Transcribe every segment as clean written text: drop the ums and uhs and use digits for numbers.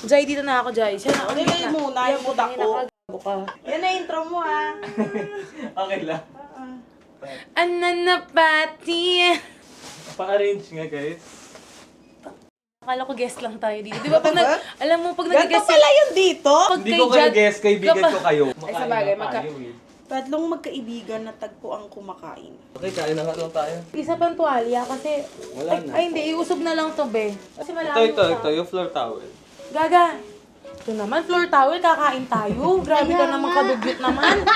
Jai, dito na ako, Jai. Siya na. Nilay muna yung butak ko. Buka. Yan na intro mo, ha? Okay lang. Ananapati. Pa-arrange nga, guys. Akala ko guest lang tayo dito. Di ba pag alam mo, pag Ganito nag-guest pala yun dito? pag Hindi ko kayo guess, kaibigan ko kayo. Ay, sa bagay, Tatlong magkaibigan na tagpo ang kumakain. Okay, kain na nga lang tayo. Isa pang tuwalya kasi... Wala na. Ay, hindi. Iusog na lang to, be. Kasi malayo Ito, yung floor towel. Gaga. Ito naman, floor towel, kakain tayo. Grabe ka naman, kadugyot naman.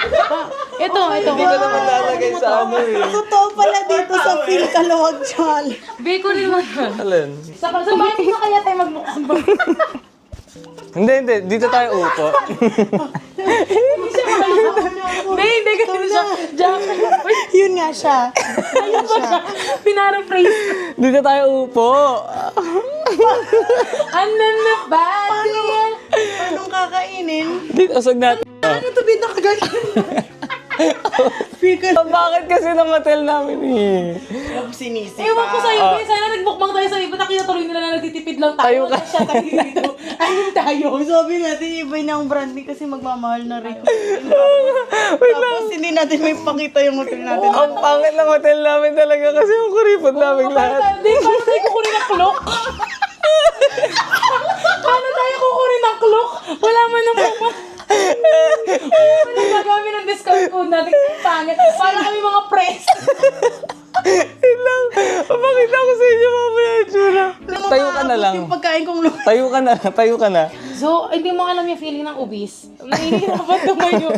Ito. Hindi ko naman lalagay sa ano eh. Totoo pala dito sa Phil Kalawag Channel. Be, ko rin naman. Alin? Sa bakit na kaya tayo magmukbang? Hindi. Dito tayo upo. Be, hindi ka siya. Uy, Yun nga siya. ayun ba siya? Pinaraphrase. Dito tayo upo. Ananapati. Anong kakainin? Dito, usog natin. Ano to, bin nakaganyan? Phil Kalawag. Bakit kasi ng hotel namin eh? Sinisipa. Ewan ko sa'yo, be. Sana nagbukbang tayo sa iba. Nakita tuloy nila na nagtitipid lang tayo. Tayo ka. Siya tayo dito. Ayun tayo. Sabi natin, iba na ang branding kasi magmamahal na rin. Tapos hindi natin may pakita yung hotel natin. Ang pangit ng hotel namin talaga kasi ang kuripot namin lahat. Di, paano tayo kukunin ng clock? Paano tayo kukunin ng clock? Wala man na po. Wala man gagamit ng discount code natin. Pangit. Para kami mga press. Ilang, pakita ko sa inyo mamaya yung tsura. Tayo ka na lang. Yung pagkain kong Tayo ka na. So, hindi mo alam yung feeling ng obese. Nahihirapan tumayo.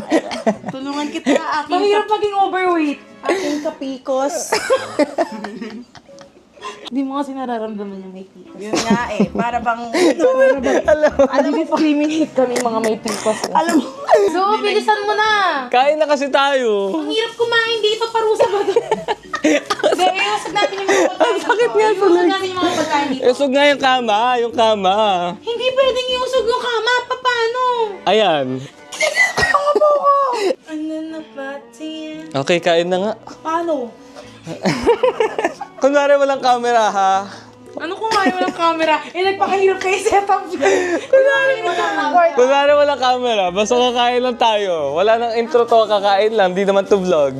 tulungan kita, Mahirap maging overweight. aking kapikos. Hindi mo kasi nararamdaman yung may tikos. Yun nga eh, para bang, Alam mo, discriminate kami mga may tikos. alam mo, So, bilisan mo na. Kain na kasi tayo. Ang hirap kumain dito, parusa ba ito? Hindi, iusog natin yung mga pagkain dito. Bakit nga Iusog natin yung mga pagkain dito. Usog nga yung kama. Hindi pwedeng iusog yung kama. Paano? Ayan. Ananapati. Okay, kain na nga. paano? Kunwari walang camera ha. Ano kung ayaw walang camera? Nagpakahirap kayo setup dyan. Kunwari walang camera, basta kakain lang tayo. Wala nang intro to, kakain lang, di naman to vlog.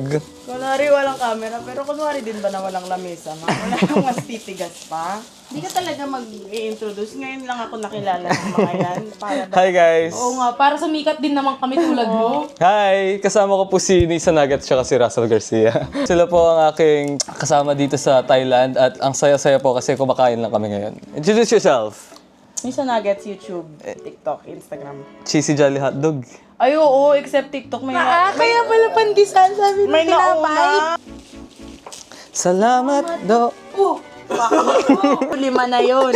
Kunwari walang camera, pero kunwari din ba na walang lamesa? Wala kang mas titigas pa? Hindi ka talaga mag-i-introduce. Ngayon lang ako nakilala ng mga yan. Para ba? Hi guys. Oo nga, para sumikat din naman kami tulad mo. Hi! Kasama ko po si Nisa Nugget at si Russell Garcia. Sila po ang aking kasama dito sa Thailand at ang saya-saya po kasi kumakain lang kami ngayon. Introduce yourself. Misa Nuggets, YouTube, TikTok, Instagram. Cheesy Jolly Hotdog. Ay, oo, except TikTok. May Kaya pala pandisan, sabi may nauna. Salamat do. Lima na yun.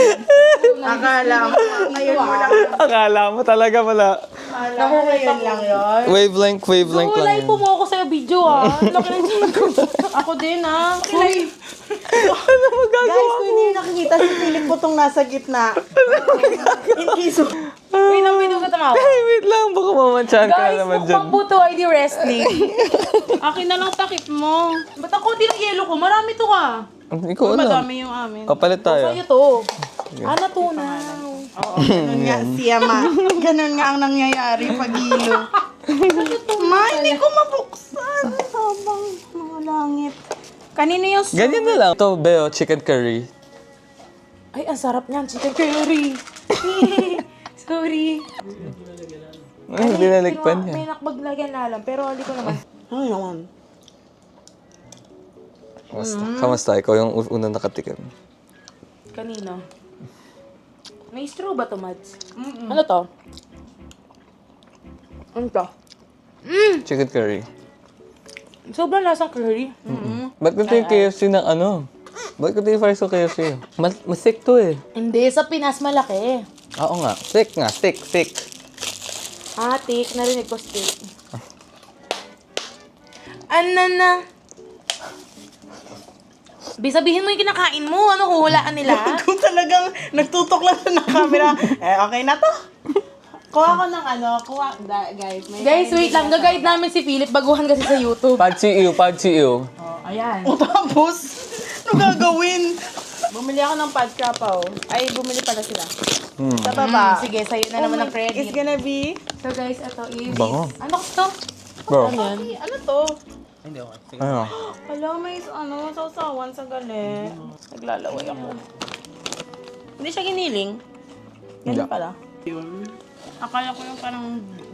Akala mo, ngayon mo lang. Akala mo talaga wala. Akala mo, ngayon lang yun. Wavelength lang Kulay yan. po mo ako sa'yo video ah. Laki ng chin ko. Ako din, ha? Ano magagawa? Guys, kung hindi nyo nakikita si Philip Butong nasa gitna. In case of... Wait lang ka tamawa. Hey, wait lang. Baka mamansyahan ka na Guys, naman dyan. mukbang buto ID wrestling. Akin na lang takip mo. Ba't ang konti ng yelo ko? Marami to ka. Ikaw alam. Madami yung amin. O, palit tayo. Sa'yo to. Natunaw. Oo, ganun nga siya, ma. Ganun nga ang nangyayari pag ilo. Ma, hindi ko mabuksan. Habang mga langit. Kanina yung... Ganyan na lang. Ito, Beo, chicken curry. Ay, ang sarap niyan. Chicken curry. Sorry. Ay, binaligpan niya. May nakbaglagyan na alam, pero hindi ko naman. Ano naman? Kamusta? Ikaw yung unang nakatikim. Kanina. May straw ba to, Mads? Ano to? Ano to? Chicken curry. Sobrang lasang curry. Ba't ito yung KFC ng ano? Ba't ito yung fries ko KFC? Masik to eh. Hindi, sa Pinas malaki. Oo nga. Thick nga. Thick. Ah, thick. Narinig ko steak. Anana. Sabihin mo yung kinakain mo. Ano, huhulaan nila? Kung talagang nagtutok lang sa camera, okay na to. Kuha ko ng ano, guys. Guys, wait lang. Gagayad namin si Philip. Baguhan kasi sa YouTube. Pag si Iyo. Oh, ayan. O tapos, ano gagawin? Bumili ako ng pad krapaw. Ay, bumili pala sila. Sa baba. Sige, sa'yo na naman ang It's credit. gonna be... So guys, ito is... Bango. Ano to? Bro. Ay, ano to? Ano? Hala, may sausawan sa gali. Naglalaway ako. Hindi siya giniling. Ganun Hindi. pala. Yun. Akala ko yung parang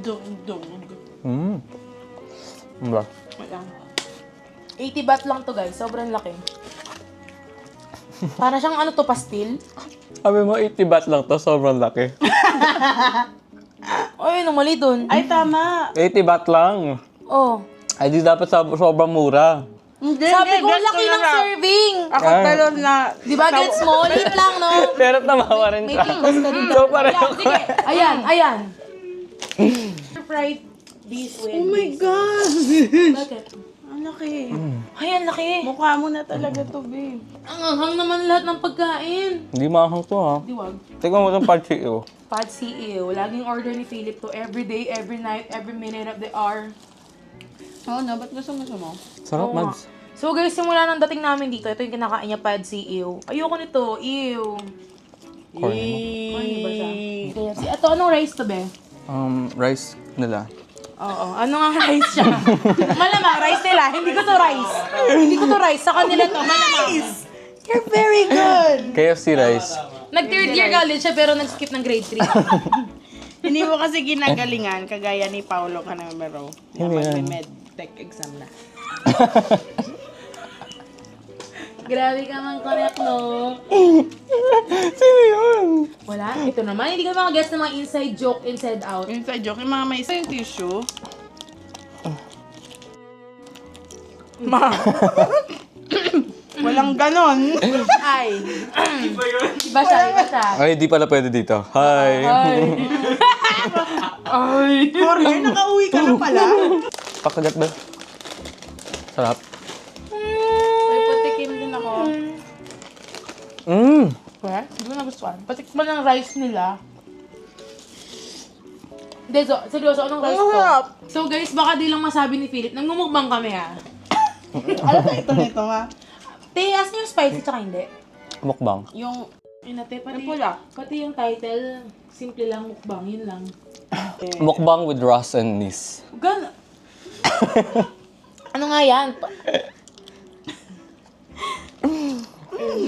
dog. Diba? Wala. 80 baht lang to guys. Sobrang laki. Para siyang ano to, pastil. Sabi mo, 80 baht lang to, sobrang laki. Ay, ano mali dun? Ay, tama. 80 baht lang. Oh. Ay, di dapat sobrang mura. Hindi, Sabi ko, gets laki ng serving. Ako talon na... Di ba, gets mo? Liit lang, no? Pero tamawa rin May siya. pickles ka din. So, pareho. Sige, ayan. Fried beef with Oh my God! Bakit? Ang laki. Ay, ang laki. Mukha mo na talaga to, babe. Ang anghang naman lahat ng pagkain. Hindi mahang to, ha? Diwag. Tingnan mo itong panchio. Pad CEO. Laging order ni Philip to every day, every night, every minute of the hour. Oo na, ba't gusto mo? Sarap, Oo nga. Mads. So guys, simula nang dating namin dito, ito yung kinakain niya, Pad CEO. Ayoko nito. Ew. Corny ba siya? KFC. Ito, anong rice to, be? Rice nila. Oo. Ano nga rice siya? Malamang, rice nila. Hindi ko to rice. Hindi ko to rice. Sa kanila to. Malamang. You're very good! KFC rice. Nag-third year college siya pero nag-skip ng grade 3. Hindi mo kasi ginagalingan, kagaya ni Paolo Canamero. Na Hindi yan. mag-medtech exam na. Grabe ka man connect, no? Sino yun? Wala. Ito naman. Hindi ka mga guess ng mga inside joke, inside out. Inside joke, yung mga may isa yung tissue. Ma! Walang ganon. Ay. Iba siya. Ay, di pala pwede dito. Hi. Ay. Korean, nakauwi ka na pala. Pakagat ba? Sarap. Ay, patikim din ako. Kaya, hindi ko nagustuhan. Patikman ng rice nila. Hindi, so, seryoso, anong rice to? Masarap. So guys, baka di lang masabi ni Philip, nagmumukbang kami ha. Ano na ito nito, ma? Te, ask niyo yung spicy tsaka hindi. Mukbang. Yung... Inate, pati, Yung pula. pati yung title, simple lang mukbang, yun lang. Mukbang with Ross and Nis. Ano nga yan?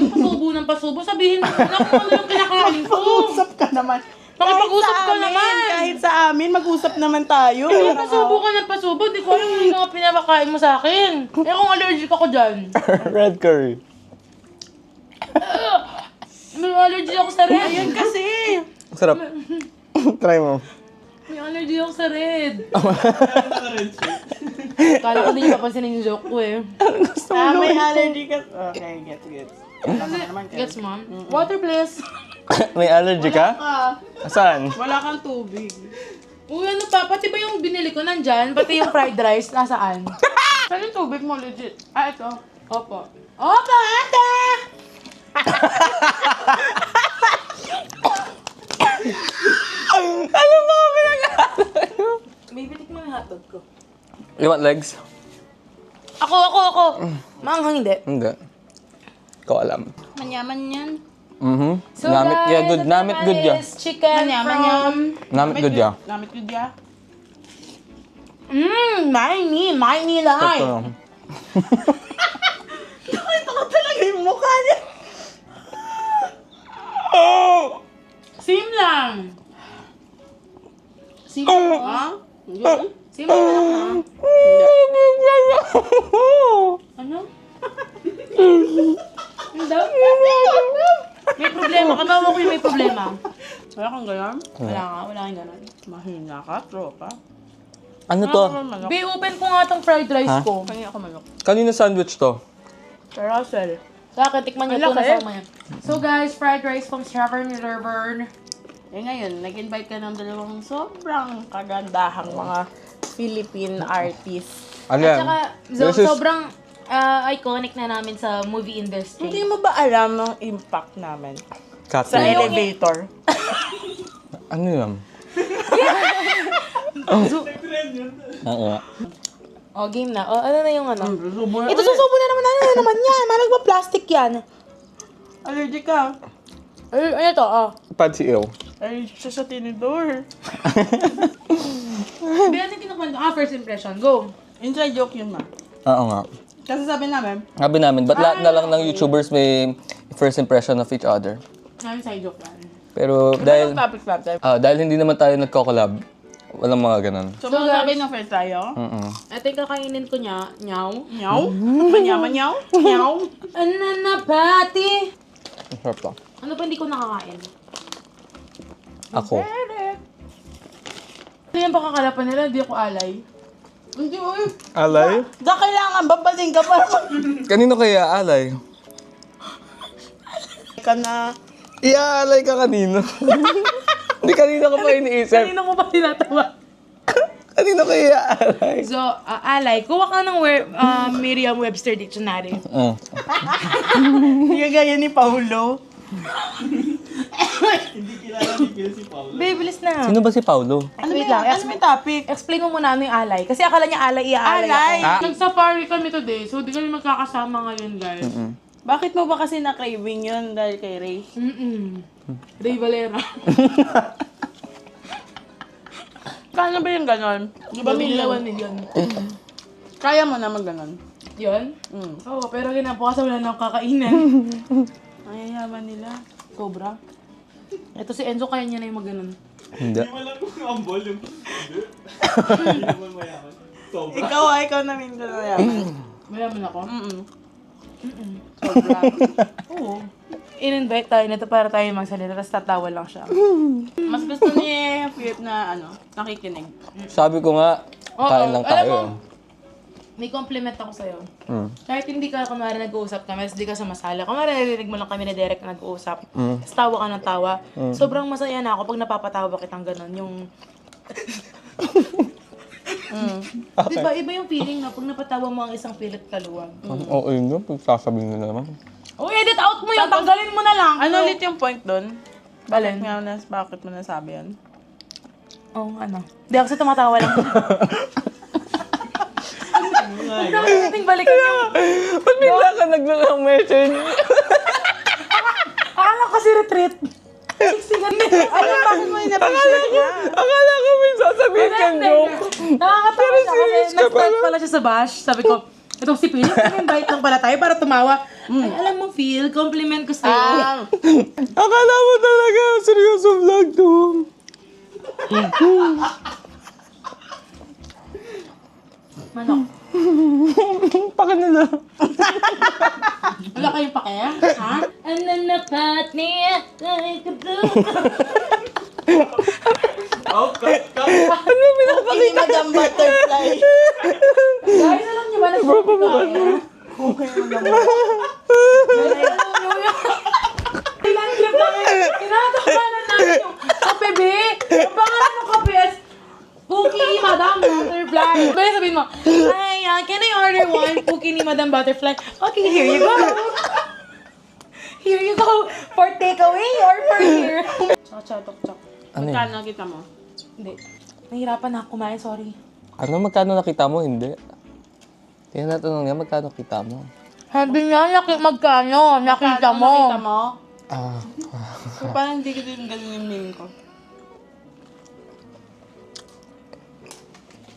Pasubo ng pasubo, sabihin mo na kung ano yung kinakain ko. Mag-usap ka naman. Makipag-usap Kahit ka sa amin, naman. Kahit sa amin, mag-usap naman tayo. Pasubo ka ng pasubo, di ko alam yung mga pinapakain mo sa akin. Eh kung allergic ako dyan. Red curry. May allergy ako sa red. Ayan kasi. Sarap. Try mo. May allergy ako sa red. Kala ko din yung papansinin yung joke ko eh. May allergy ka. Okay, gets. Gets mo? Water please. May allergy ka? Saan? Wala kang tubig. Uy, ano pa? Pati ba yung binili ko nandyan? Pati yung fried rice, nasaan? Saan yung tubig mo, legit? Ah, ito. Opo. Opo, ate! Ano ba pinag-aaral? Baby, tikman yung hotdog ko. You want legs? Ako. Maanghang hindi. Hindi. Ikaw alam. Manyaman yan. So Namit guys, ya good. ito Namit naman good ya. is chicken Manyaman from... Namit good ya. Namit good ya. Mine lang. Ito. Ito ko talaga yung mukha niya. Same lang. Same lang. Ha? Same lang. Ano? Ano daw? May problema ka ba? Ako yung may problema. Wala kang ganyan? Wala kang ganun. Mahina ka, tropa. Ano to? Be, open ko nga itong fried rice Ha? ko. Kanya ako manok. Kanina sandwich to? Russell. Sa akin, tikman niyo Ang ito laki. na yan. So guys, fried rice from Strawberry River. Eh ngayon, nag-invite ka ng dalawang sobrang kagandahang mga Philippine artists. Ano At yan? saka, This is- sobrang iconic na namin sa movie industry. Hindi mo ba alam ang impact namin sa Catherine. elevator? Ano yan? Oo. O, game na. O, ano na yung ano? Subo Ito susubo na naman. Ano na naman yan? Malag ba plastic yan? Allergic ka. Ay, ano to? Oh. Pansy ew. Allergic siya sa tinidor. Hindi natin kinukwento. First impression. Go. Inside joke yun, ma. Oo nga. Kasi sabi namin, Sabi namin, ba't lahat na lang ng YouTubers may first impression of each other? Namin side joke yan. Pero dahil, topic natin. dahil hindi naman tayo nagko-collab, walang mga ganun. So, sabi na first tayo. Mm-mm. Ito yung kakainin ko niya. Nyaw. Nyaw? Manyaman nyaw? Nyaw? Ananapati. Ang sarap pa. Ano pa hindi ko nakakain? Ako. Ano yung pakakalapan nila? Hindi ako alay. Hindi, uy. Alay? Da, kailangan babaling ka para Kanino kaya alay? ka na. Iaalay ka kanino. Hindi kanino ka pa iniisip. Kanina ko pa tinatawa? Kanino kaya alay? So, alay. Kuha ka ng Merriam-Webster Dictionary. Hindi ka gaya ni Paulo. Babe, bilis na. Sino ba si Paulo? Ano Wait ba lang. Ano may topic? Explain mo muna ano yung alay. Kasi akala niya alay, iaalay Alay. ako. Nag-safari kami today, so di kami magkakasama ngayon, guys. Bakit mo ba kasi na-craving yun dahil kay Ray? Ray Valera. Kano ba yung ganon? Di ba million? Million. Kaya mo na mag-ganon? Yun? Mm. Oo, pero kinabukasan wala na akong kakainan. Ay, yaman nila. Sobra. Ito si Enzo, kaya niya na yung mag-ganon. Hindi. Ikaw namin ganon yaman. Mayaman ako? Sobra. Oo. In-invite tayo nito para tayo magsalita, tapos tatawa lang siya. Mas gusto ni Philip na nakikinig. Sabi ko nga, kain lang alam tayo. mo, may compliment ako sa'yo. Kahit hindi ka, kunwari nag-uusap kami, tapos hindi ka sumasala. Kunwari narinig mo lang kami ni Derek na nag-uusap, tapos tawa ka ng tawa. Sobrang masaya na ako pag napapatawa kitang gano'n. Yung... Diba, iba yung feeling na pag napatawa mo ang isang pilit kaluwag. Oo, yun yun. Sasabihin na naman. Oh, edit out mo yun! Tanggalin mo na lang! Ano ulit yung point doon? Balin? Bakit mo nasabi yun? Oo, ano? Hindi ako kasi tumatawa lang. Huwag na kasi nating balikan yung... Ba't bigla ka nag-message? Akala ko kasi retreat. Siksikan nila. Ano, bakit mo in-appreciate niya? Akala ko may sasabihin kang joke. Nakakatawa siya kasi serious ka nag-start pala. pala siya sa bash. Sabi ko, itong si Phil, invite lang pala tayo para tumawa. Ay, alam mo, Phil, compliment ko sa'yo. Akala mo talaga, seryoso vlog to. Manok. Pakin nila. Wala kayong pake? Ha? Ananapat niya. Hindi Madam Butterfly. Guys, alam niyo ba? Nag-broke tayo. Okay, Madam Tinanggap namin. Tinatawanan namin yung kape, be. Ang pangalan ng kape is Cookie Madam Butterfly. Kaya sabihin mo, ay, can I order one cookie ni Madam Butterfly? Okay, here you go. Here you go. For takeaway or for here? Tsaka, tok. Ano yun? Magkano kita mo? Hindi. Nahirapan na ako kumain, sorry. Ano, magkano nakita mo? Hindi. Kaya natanong niya, magkano kita mo? Sabi niya, magkano? Nakita mo. Nakita mo? Ah, So, parang hindi ko din ganun yung name ko.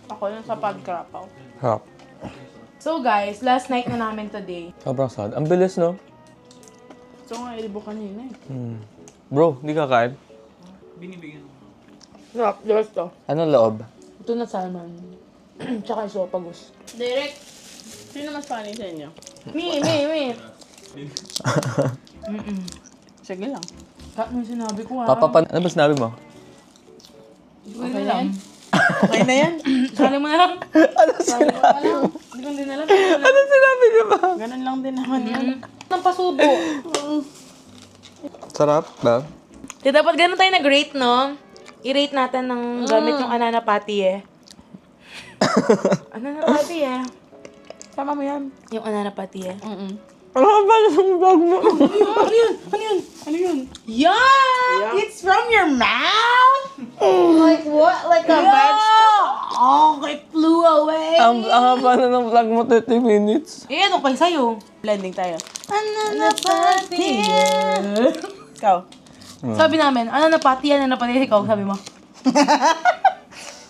Ako yung sa pagkrapaw. harap. So guys, last night na namin today. Sobrang sad. Ang bilis, no? So, nga, ilibo kanina eh. Bro, hindi ka kain? Sarap, just to. Anong loob? Ito na salmon. Tsaka isopagus. Direct, sino mas funny sa inyo? Me. Sige lang. Ano yung sinabi ko, ha? Ano ba sinabi mo? Okay lang. Okay na yan. Sali mo na lang. Ano sinabi mo? Hindi ko din alam. Ano sinabi niya ba? Ganun lang din naman yan. Nang pasubo. Sarap ba? Di dapat ganun tayo nag-rate, no? I-rate natin ng gamit yung ananapati eh. Ananapati eh. Tama mo yan. Yung ananapati eh. Ano ka ba ng vlog mo? Ano yun? Yeah! It's from your mouth? Like what? Like a vegetable? Oh, it flew away. Ang haba na ng vlog mo, 30 minutes. Eh, ano kayo sa'yo? Blending tayo. Ikaw. Sabi namin, ano na pati, ikaw, sabi mo.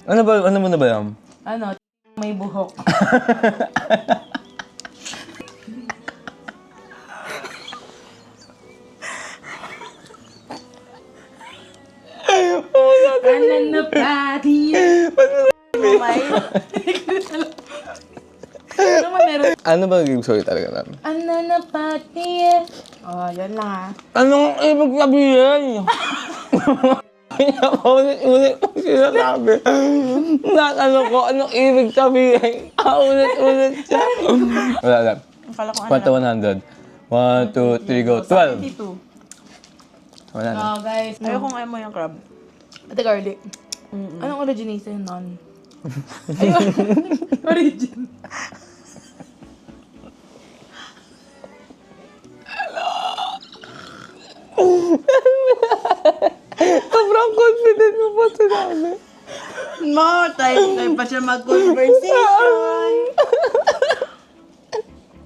Ano mo na ba yan? Ano, may buhok. Ano na pati? May. Ano man meron? Ano ba yung story talaga namin? Ano na pati? Oh, yan lang Anong ibig sabihin? Ulit-ulit ang sinasabi. Ano ko, anong ibig sabihin? Ulit-ulit siya. Wala lang. Akala ko Kwenta 100. 1, 2, 3, go. 12. 72. Wala na. Oh, guys. Ayoko nga mo yung crab. Ate garlic. Anong origination nun? Ayun. Origin. Sobrang confident mo pa sinabi. No, tayo pa siya mag-conversation.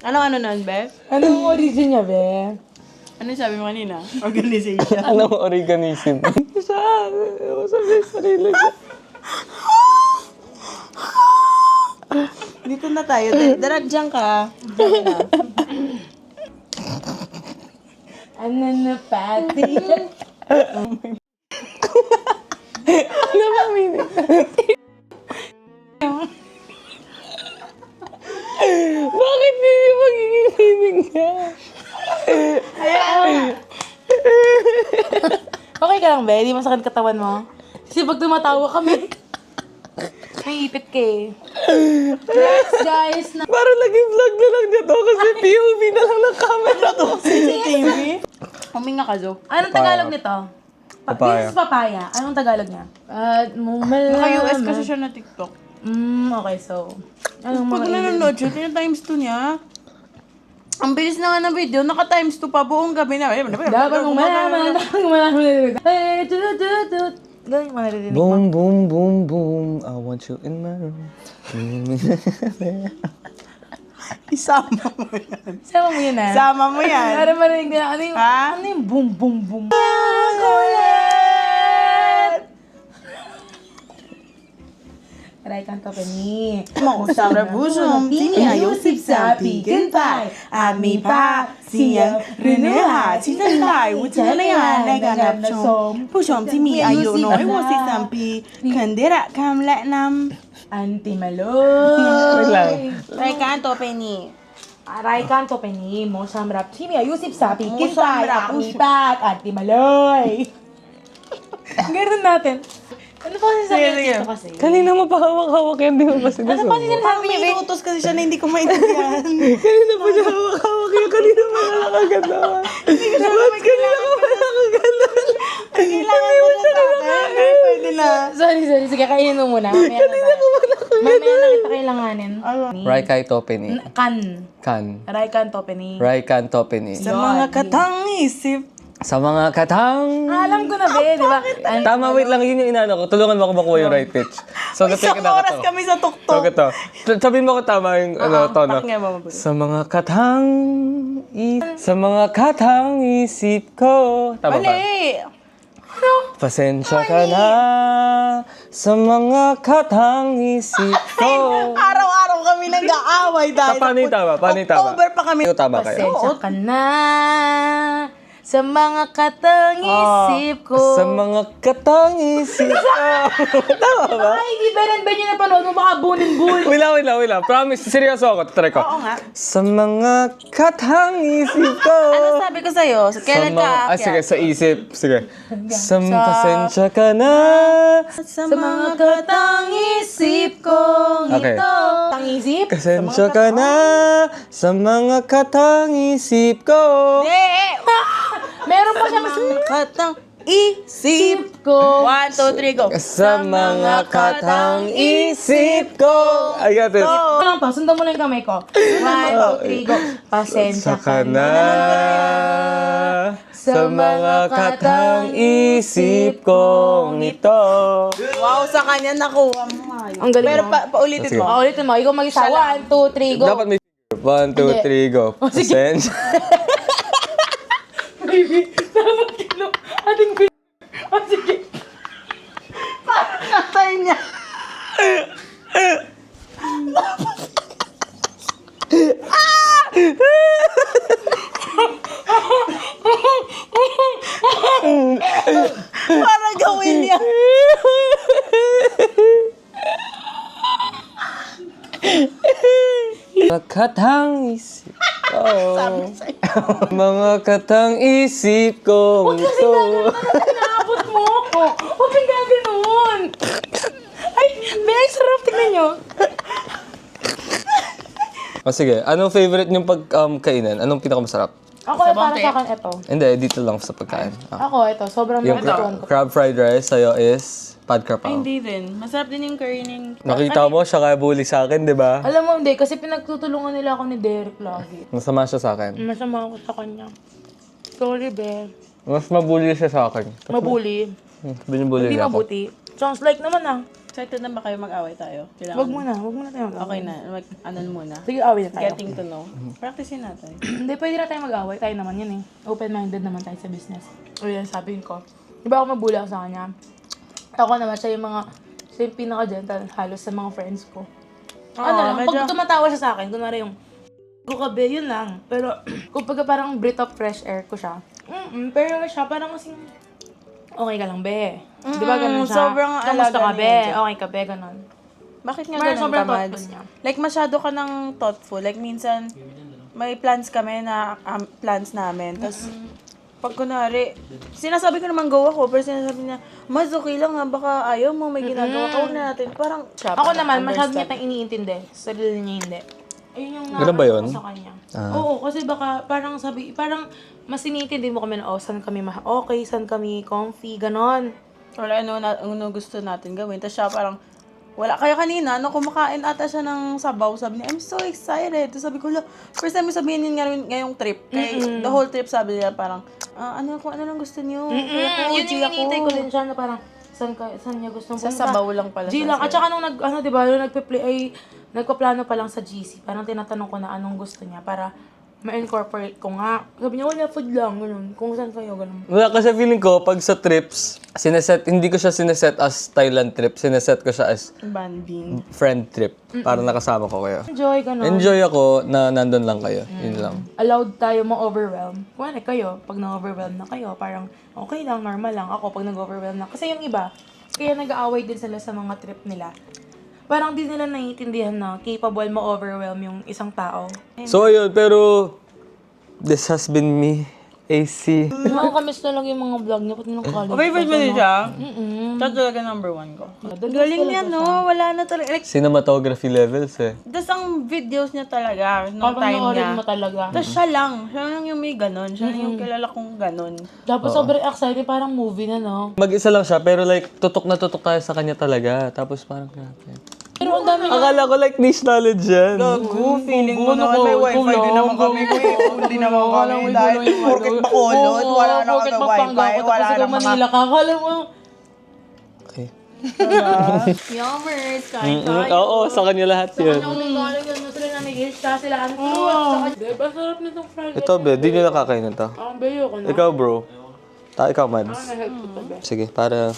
ano nun, Be? Anong origin niya, be? Ano sabi mo kanina? Organization. Anong organism? Sabi sarili siya. Dito na tayo. Diyan ka. Ano na pati? Ano ba meaning? Bakit hindi yung magiging meaning niya? Okay ka lang, be? Di masakit katawan mo? Kasi pag tumatawa kami, naiipit ka eh. Next, guys, na... Parang naging vlog na lang niya to kasi POV na lang ng camera to. CCTV. Huminga ka, Zo. Anong Tagalog nito? Papaya. This is papaya. Anong Tagalog niya? Naka-US kasi siya na TikTok. Okay, so... Anong Pag mga nanonood siya, times 2 niya. Ang bilis na nga ng video, naka-times 2 pa buong gabi na. Dapat mong malaman, dapat mong malaman. Hey, tututut. Ganyan mo naririnig mo. Boom, boom, boom, boom. I want you in my room. Isama mo yan. Sama mo yun, ah. Isama mo yan. Para marinig nila, Ha? ano yung boom, boom, boom? Aray, kanto ka ni. Mausap rebusyong, tiniya Yusip sa pigintay. Ami pa, siya rinuha, sinalay, wutalayan, naganap siyong. Pusyong timi ayo noy, wasi sampi, kandira kamla nam. Anti Maloy. Wait lang. Tay kanto, Penny. Aray, kanto ka ni. Mosam rap. Simi ayusip sa Mosam pigintay. rap. Amipat. Anti Maloy. Ganun natin. Ano pa kasi sabi dito kasi? Kanina mo pa hawak-hawak yan, di mo pa sinasabi. Ano pa kasi sinasabi niya, May utos kasi siya na hindi ko maintindihan. Kanina pa niya hawak-hawak yan, kanina pa na nakaganda. Ba't kanina ka pa nakaganda? Kailangan ko siya sa akin. Pwede na. Sorry. Sige, kainin mo muna. Mamaya na kita kailanganin. Raikai Topeni. Kan. Kan. Raikan Topeni. Raikan Topeni. Sa mga katang isip. Sa mga katang... Alam ko na, be, di ba? Tama, wait lang. Yun yung inaano ko. Tulungan mo ako makuha yung right pitch. So, Isang oras kami sa So, tuktok. gato. Sabihin mo ko tama yung tono. Pakinggan mo mabuti. Sa mga katang isip ko. Tama ba? Mali! Pasensya ka na sa mga katang isip ko. Araw-araw kami nag-aaway dahil Paano yung tama? Paano yung tama? October pa kami. Ito tama kayo. Pasensya ka na sa mga katang isip ko. Sa mga katang isip ko. Tama ba? Ay, hindi ba rin ba nyo napanood mo? Baka bunin-bul. Wait lang. Promise, seryoso ako. Try ko. Oo nga. Sa mga katang isip ko. Ano sabi ko sa'yo? Kailan ka sige, aakyat? sa isip. Sige. Pasensya ka na. Sa mga katang isip ko. Okay. Tang-isip? Pasensya ka na sa mga katang isip ko. Eh! Meron pa siyang... Katang isip ko. 1, 2, 3, go. Sa mga katang isip ko. I got it. Ano lang to? Sundan mo lang yung kamay ko. 1, 2, 3, go. Pasensya ka na. Sa mga katang isip kong ito. Wow, sa kanya nakuha mo. Ang galing Pero mo. paulitin Sige. mo. Ulitin mo. Ikaw mag-isa. 1, 2, 3, go. Dapat may 1, 2, 3, go. Pasensya. Baby, dapat kino. Ating baby. Oh, sige. Katay niya. Para gawin niya. Mga katang isip ko. Mga katang isip kong ito. Naabot mo. Huwag kang gaganoon. Ay, may sarap. Tingnan nyo. O sige, anong favorite niyong pagkainan? Anong pinakamasarap? Ako, para sa akin, ito. Hindi, dito lang sa pagkain. Ako, ito. Sobrang Yung nagustuhan ko. crab fried rice sa'yo is pad krapaw. Hindi din. Masarap din yung curry ng... Nakita mo, siya kaya bully sa akin, di ba? Alam mo, hindi. Kasi pinagtutulungan nila ako ni Derek lagi. Masama siya sa akin. Masama ako sa kanya. Sorry, be. Mas mabully siya sa akin. Mabuli. Binubully Hindi niya ako. mabuti. Sounds like naman ah. Excited na ba kayo mag-away tayo? Kailangan. Wag muna tayo mag-away. Okay na. Ano muna? Sige, away na tayo. Getting to know. Practicein natin. Hindi, pwede na tayo mag-away. Tayo naman yan eh. Open-minded naman tayo sa business. O yan, sabihin ko. Di ba ako mabuli ako sa kanya? Ako naman, siya yung pinaka-gentle halos sa mga friends ko. Ano lang, pag tumatawa siya sa akin, kunwari yung, kabe, yun lang. Pero, kung pagka parang breath of fresh air ko siya, pero siya parang kasing, okay ka lang, be. Di ba ganun siya? sobrang Kamusta alaga ka, be? niya. Okay ka, be? Ganun. Bakit nga Parang ganun sobrang ka, Mads? thoughtful niya. Like, masyado ka ng thoughtful. Like, minsan, may plans kami na plans namin. Tapos, pag kunwari, sinasabi ko naman go ako, pero sinasabi niya, Mads, okay lang ha, baka ayaw mo, may ginagawa ka, huwag na natin. Parang, Ako naman, masyado niya tayong iniintindi. Sarili niya hindi. Ayun yung Ganun ba yun? ko sa kanya. Oo, kasi baka parang parang mas iniintindi mo kami na, saan kami okay, saan kami comfy, ganon. wala ano gusto natin gawin. Tapos siya parang, wala. Kaya kanina, kumakain ata siya ng sabaw, sabi niya, I'm so excited. Tapos sabi ko, first time mo sabihin yun ngayong trip. Kaya the whole trip sabi niya parang, ano lang gusto niyo? Yun yung hinihintay ko din siya na parang, saan niya gustong Sa sabaw lang pala G siya lang. At saka nung diba, nung nagpa-plano pa lang sa GC, parang tinatanong ko na anong gusto niya para ma-incorporate ko nga. Sabi niya, wala, food lang, ganun. Kung saan kayo, ganun. Wala, kasi feeling ko, pag sa trips, hindi ko siya sineset as Thailand trip. Sineset ko siya as Banding. friend trip. Para nakasama ko kayo. Enjoy, ganun. Enjoy ako na nandun lang kayo. Yun lang. Allowed tayo ma-overwhelm. Kung ano kayo, pag na-overwhelm na kayo, parang okay lang, normal lang. Ako, pag nag-overwhelm na. Kasi yung iba, kaya nag-aaway din sila sa mga trip nila. Parang di nila naiintindihan na capable ma-overwhelm yung isang tao. So, ayun. Pero, this has been me, AC. Nakakamiss na lang yung mga vlog niya. Pati nung college. Favorite mo din siya? Mm-mm. Siya talaga number 1 ko. Galing Galing niya, no? Wala na talaga. Like, Cinematography levels eh. tas ang videos niya talaga, nung Parang time noorin niya. mo talaga. Tapos siya lang yung may ganon. Siya lang yung kilala kong ganon. Tapos sobrang excited, parang movie na, no? Mag-isa lang siya, pero like, tutok na tutok tayo sa kanya talaga. Tapos parang, grabe. Pero ang dami Akala ko like niche knowledge yan. Feeling mo naman may wifi din naman kami. Hindi naman kami. Dahil porket Bacolod, wala na kami wifi. Wala na mga... Manila ka, akala mo. Okay. Yummers, Oo, sa kanya lahat yun. Ano may galing yun, sila na may gills, sila ang fruit. Diba, sarap nitong fried. Ito, be, di nyo nakakainin to. Ang bayo ko na. Ikaw, bro. Ikaw, Mads. Nag-help ko to, be. Sige, para...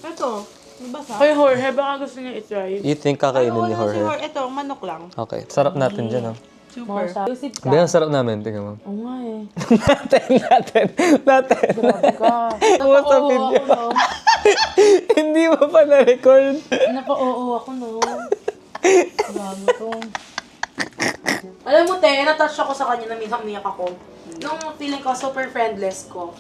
Ito, nabasa. Kay Jorge, baka gusto niya i-try. You think kakainin ni Jorge? Ito, manok lang. Okay, sarap natin dyan, oh. Super. Exclusive ka. Be, ang sarap namin. Tingnan mo. Oo nga eh. natin. Grabe ka. What's up, Napaka-oo ako, video? no? Hindi mo pa na-record. Napaka-oo ako, no? Grabe to. Alam mo, te, natouch ako sa kanya na minsan umiyak ako. Nung feeling ko, super friendless ko.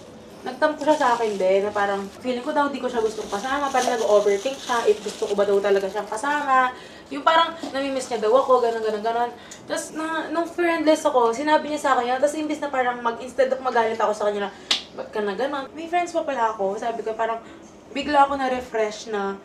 Nagtampo siya sa akin din, na parang feeling ko daw di ko siya gustong kasama, parang nag-overthink siya, if gusto ko ba daw talaga siyang kasama. Yung parang namimiss niya daw ako, gano'n. Tapos nung friendless ako, sinabi niya sa akin yan, tapos imbis na parang instead of magalit ako sa kanya na, ba't ka na gano'n? May friends pa pala ako. Sabi ko parang bigla ako na-refresh na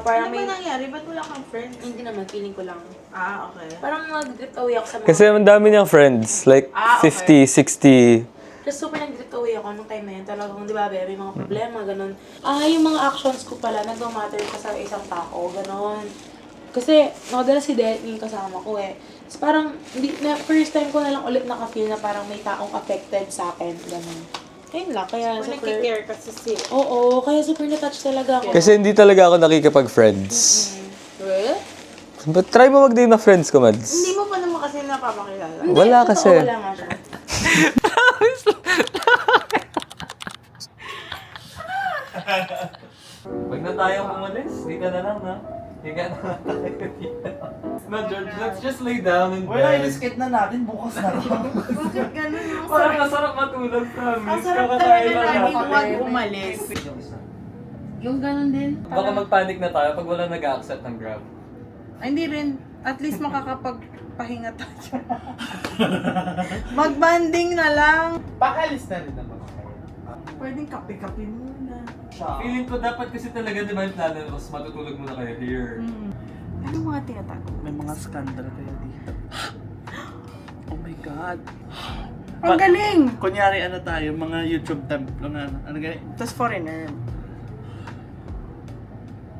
parang Ano may... ba nangyari? Ba't wala kang friends? Hindi naman, feeling ko lang. Ah, okay. Parang nag-drift away ako sa mga... Kasi ang dami niyang friends. Like, okay. 50, 60. Just super nag-drift away ako nung time na yun. Talagang, di ba, may mga problema, ganun. Yung mga actions ko pala, nag-matter ka sa isang tao, ganun. Kasi, nakadala si Denny kasama ko eh. So, parang, first time ko na lang ulit nakafeel na parang may taong affected sa akin, ganun. Ayun lang, kaya Kung super... nagkikare kasi si... Oo, kaya super na-touch talaga ako. Kasi hindi talaga ako nakikipag-friends. Well? But try mo mag-day na friends ko, Mads. Hindi mo pa naman kasi napapakilala. Wala Totoo, kasi. wala nga siya. Wag na tayong umalis. Higa na lang, ha? Higa na lang tayo dito. No, George, let's just lay down and Wala, i-skate na natin. Bukas na lang. Bakit ganun? Ang Parang masarap matulog, promise. Ang sarap Kakakain talaga lang lagi natin. huwag umalis. Yung ganun din. Baka mag-panic na tayo pag wala nag-accept ng Grab. Ay, hindi rin. At least makakapagpahinga tayo. Mag-banding na lang. Pakalis na rin naman kayo. Pwedeng kape-kape muna. Feeling ko dapat kasi talaga di ba yung plano mas matutulog muna kayo here. Ano mga tinatago? May mga skandal kayo dito. Oh my God. Ang galing! Kunyari ano tayo, mga YouTube templo na ano ganyan. Tapos foreigner.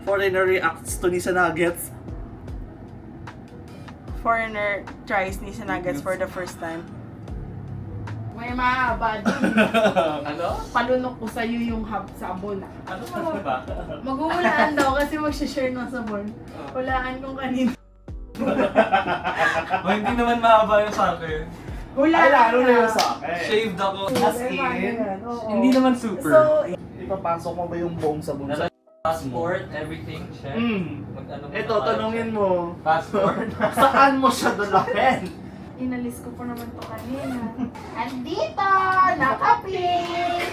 Foreigner reacts to Nisa Nuggets. Foreigner tries Nisa Nuggets for the first time. May mahaba din. Ano? Palunok ko sa'yo yung sabon. Ano ba? Maghuhulaan daw kasi mag-share ng sabon. Hulaan kung kanino. O hindi naman mahaba yung sa akin. Ay, lalo na yun sa akin. Shaved ako. As in, Hindi naman super. So, ipapasok mo ba yung buong sabon sa... Passport, everything, check. Mag-ano Ito, muna tayo, tanungin check. mo. Passport. Saan mo siya dalahin? Inalis ko pa naman to kanina. Andito! Nakapik!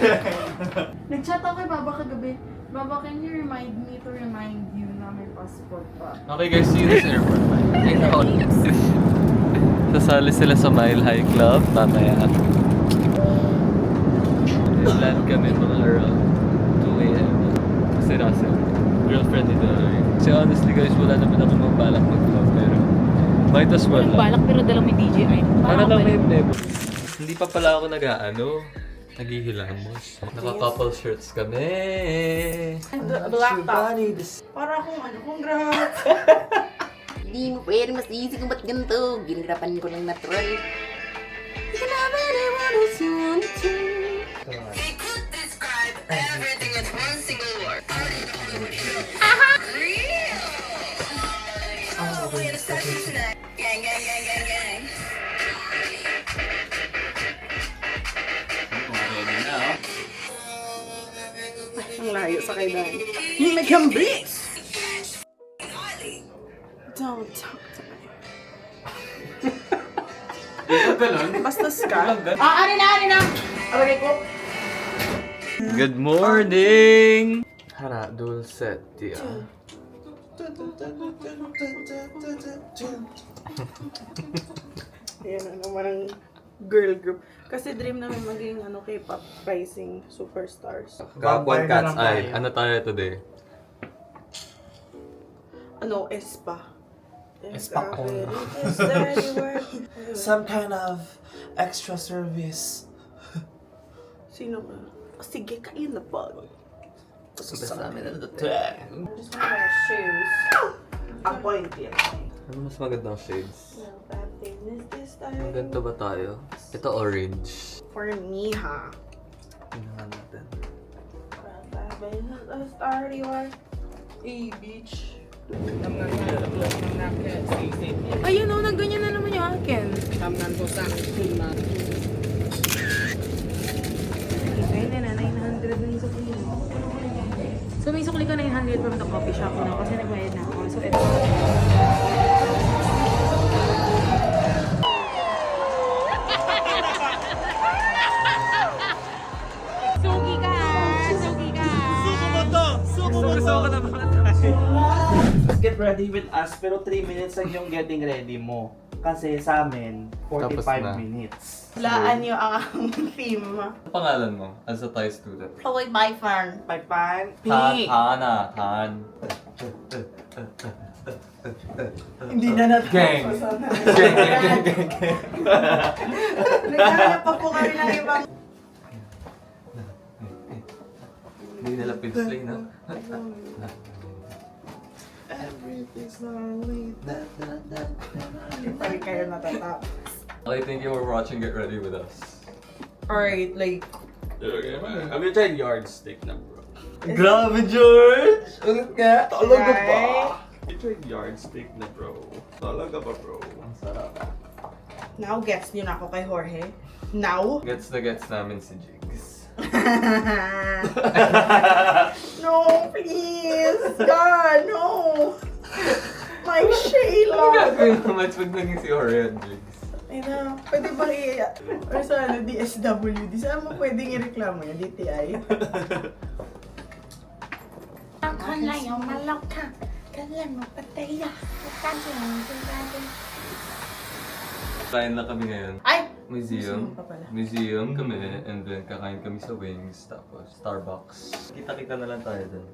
Nag-chat ako kay Baba kagabi. Baba, can you remind me to remind you na may passport pa? Okay guys, see you this airport. Sasali sila sa Mile High Club. Mamaya. Land kami mga around 2 a.m. Kasi Russell, girlfriend ni Dory. Kasi honestly guys, wala naman ako magbalak mag-vlog. Pero might as well lang. Balak pero dala may DJI. Ano lang may level. Hindi pa pala ako naghihilamos. Naka-couple shirts kami. black top. Para akong congrats. Hindi mo pwede mas easy kung ba't ganito. Ginirapan ko ng natural. Ang layo sa kailan. Nagambis! Don't talk to me. Basta ska. Ano na? Aray ko. Good morning! Hara, dulce, tia. Yan na naman ang girl group. Kasi dream namin maging K-pop rising superstars. Kapwan Cat's Eye. Ano tayo today? Espa. Espa ko. Some kind of extra service. Sino ba? Sige, kain na pa. Sa amin na ito. Just want to shoes. Appointed. Ano mas magandang shades? No bad thing is this time. Ganito ba tayo? Ito orange. For me, ha? Tingnan natin. Beach. Ayun o, nagganyan na naman yung akin. Ayun na, 900 na yung sukli. So may sukli ka 900 from the coffee shop na kasi nagbayad na ako. So ito. Sugi ka! Sugi ka! Get ready with us, pero 3 minutes lang yung getting ready mo. Kasi sa amin, Tapos 45 na. minutes. Laan niyo ang aking theme. Ano pangalan mo as a Thai student? Floyd by Fern. Pagpan. Han. Hindi na natin. Gang. Gang. Naghahanap pa po kami ng ibang... Hindi nalapit play na. Everything's lonely. Hindi pa rin kayo natatap. Okay, thank you for watching Get Ready With Us. Alright, like... Have you tried yardstick na, bro? Grabe, George! Ulit nga. Talaga ba? You tried yardstick na, bro? Talaga ba, bro? Ang sarap. Now, gets niyo na ako kay Jorge. Now? Gets na gets namin si Jigs. No, please! God, no! My Shayla! Gagawin naman pag naging si Jorge at Jigs. Ay na, pwede ba or sa ano, DSWD? Saan mo pwedeng i-reklamo yan? DTI? Kain na kami ngayon. Ay! Museum. Museum pa pala. Museum kami, and then kakain kami sa Wings, tapos Starbucks. Kita-kita na lang tayo dun.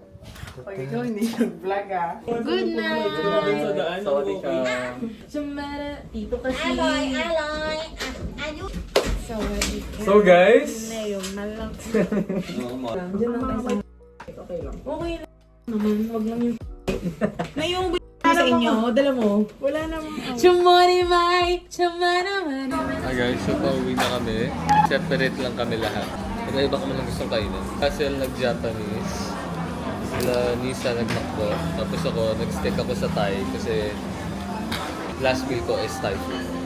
Pag ikaw hindi nag-vlog ah. Good night! Sa daan, Sorry ka. Sumara, tito kasi. So guys! Ngayon, malak. Ano, Okay lang naman, wag lang yung na yung sa inyo, dala mo. Wala namang Chumari mai, chumara mana. Hi guys, so pauwi na kami. Separate lang kami lahat. Iba kami lang gustong kainin. Kasi nag-Japanese. Sila Nisa nag-Macdo. Tapos ako, nag-stick ako sa Thai kasi last meal ko is Thai food.